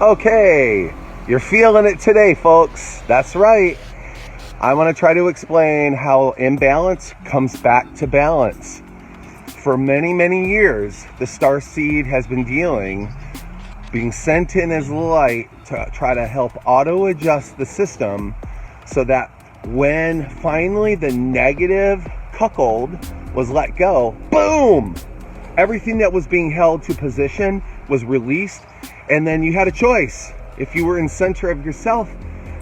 Okay, you're feeling it today, folks. That's right. I want to try to explain how imbalance comes back to balance. For many, many years, the star seed has been being sent in as light to try to help auto-adjust the system so that when finally the negative cuckold was let go, boom! Everything that was being held to position was released, and then you had a choice. If you were in center of yourself,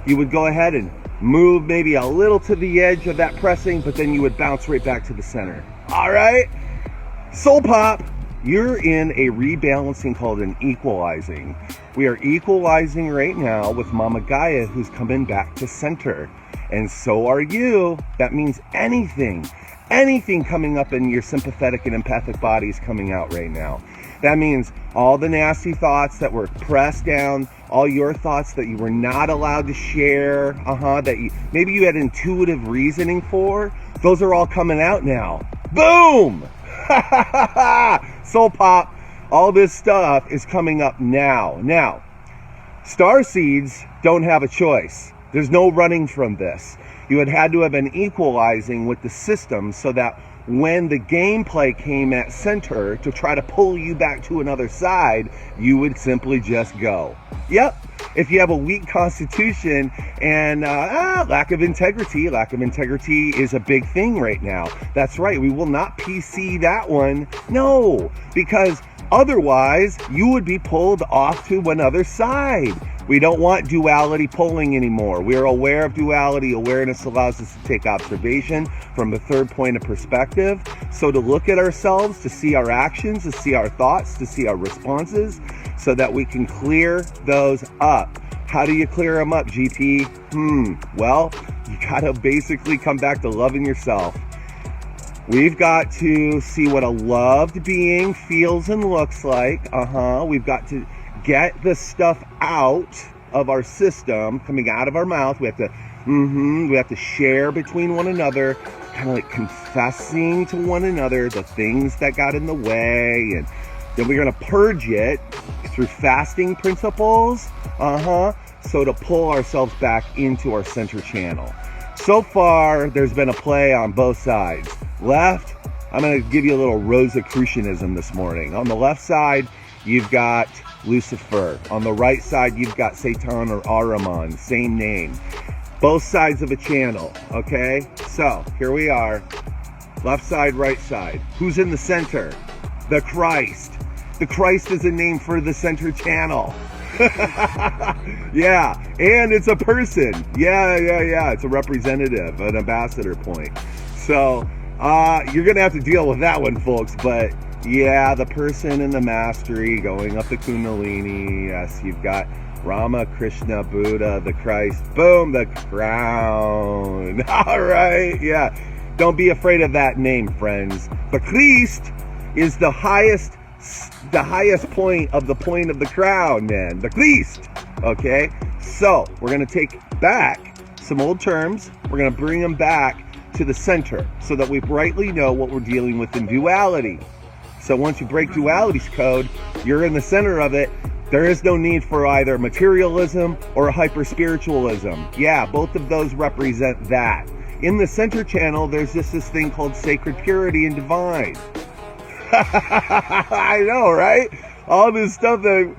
you would go ahead and move maybe a little to the edge of that pressing, but then you would bounce right back to the center. All right? Soul Pop, you're in a rebalancing called an equalizing. We are equalizing right now with Mama Gaia, who's coming back to center. And so are you. That means anything coming up in your sympathetic and empathic body is coming out right now. That means all the nasty thoughts that were pressed down, all your thoughts that you were not allowed to share, that maybe you had intuitive reasoning for, those are all coming out now. Boom! Soul Pop, all this stuff is coming up now. Now, star seeds don't have a choice. There's no running from this. You had to have been equalizing with the system so that when the gameplay came at center to try to pull you back to another side, you would simply just go. Yep. If you have a weak constitution and lack of integrity is a big thing right now. That's right. We will not PC that one. No, because otherwise you would be pulled off to another side. We don't want duality pulling anymore. We are aware of duality. Awareness allows us to take observation from a third point of perspective. So to look at ourselves, to see our actions, to see our thoughts, to see our responses, so that we can clear those up. How do you clear them up, GP? Well, you gotta basically come back to loving yourself. We've got to see what a loved being feels and looks like. We've got to get the stuff out of our system, coming out of our mouth. We have to share between one another, kind of like confessing to one another the things that got in the way, and then we're going to purge it through fasting principles, so to pull ourselves back into our center channel. So far, there's been a play on both sides. Left, I'm going to give you a little Rosicrucianism this morning. On the left side, you've got Lucifer. On the right side, you've got Satan or Ahriman, same name. Both sides of a channel, okay? So, here we are. Left side, right side. Who's in the center? The Christ. The Christ is a name for the center channel. Yeah, and it's a person. Yeah. It's a representative, an ambassador point. So, you're going to have to deal with that one, folks, but yeah, the person in the mastery going up the Kundalini. Yes, you've got Rama, Krishna, Buddha, the Christ. Boom, the crown. All right, yeah. Don't be afraid of that name, friends. The Christ is the highest point of the crown, man. The Christ. Okay? So, we're going to take back some old terms. We're going to bring them back to the center so that we brightly know what we're dealing with in duality. So once you break duality's code, you're in the center of it. There is no need for either materialism or hyper-spiritualism. Yeah, both of those represent that. In the center channel, there's just this thing called sacred purity and divine. I know, right? All this stuff that,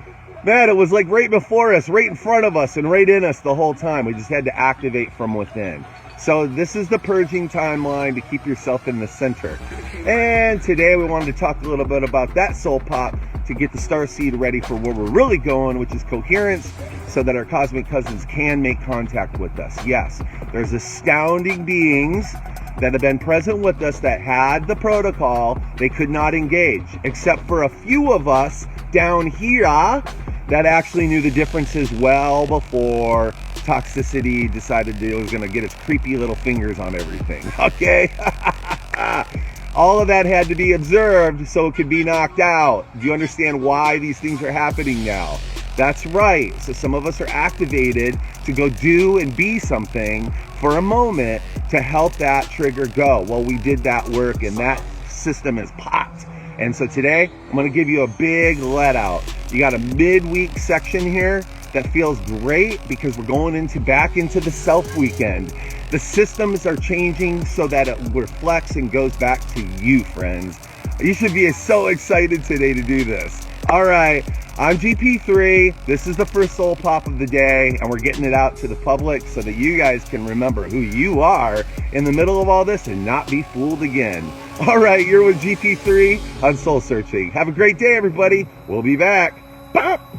man, it was like right before us, right in front of us, and right in us the whole time. We just had to activate from within. So this is the purging timeline to keep yourself in the center. And today we wanted to talk a little bit about that Soul Pop to get the star seed ready for where we're really going, which is coherence, so that our cosmic cousins can make contact with us. Yes, there's astounding beings that have been present with us that had the protocol. They could not engage, except for a few of us down here that actually knew the differences well before toxicity decided it was going to get its creepy little fingers on everything. Okay? All of that had to be observed so it could be knocked out. Do you understand why these things are happening now? That's right. So some of us are activated to go do and be something for a moment to help that trigger go. Well, we did that work and that system is popped. And so today, I'm going to give you a big let out. You got a midweek section here that feels great because we're going back into the self weekend. The systems are changing so that it reflects and goes back to you, friends. You should be so excited today to do this. All right, I'm GP3. This is the first soul pop of the day, and we're getting it out to the public so that you guys can remember who you are in the middle of all this and not be fooled again. All right, you're with GP3 on Soul Searching. Have a great day, everybody. We'll be back. Bop!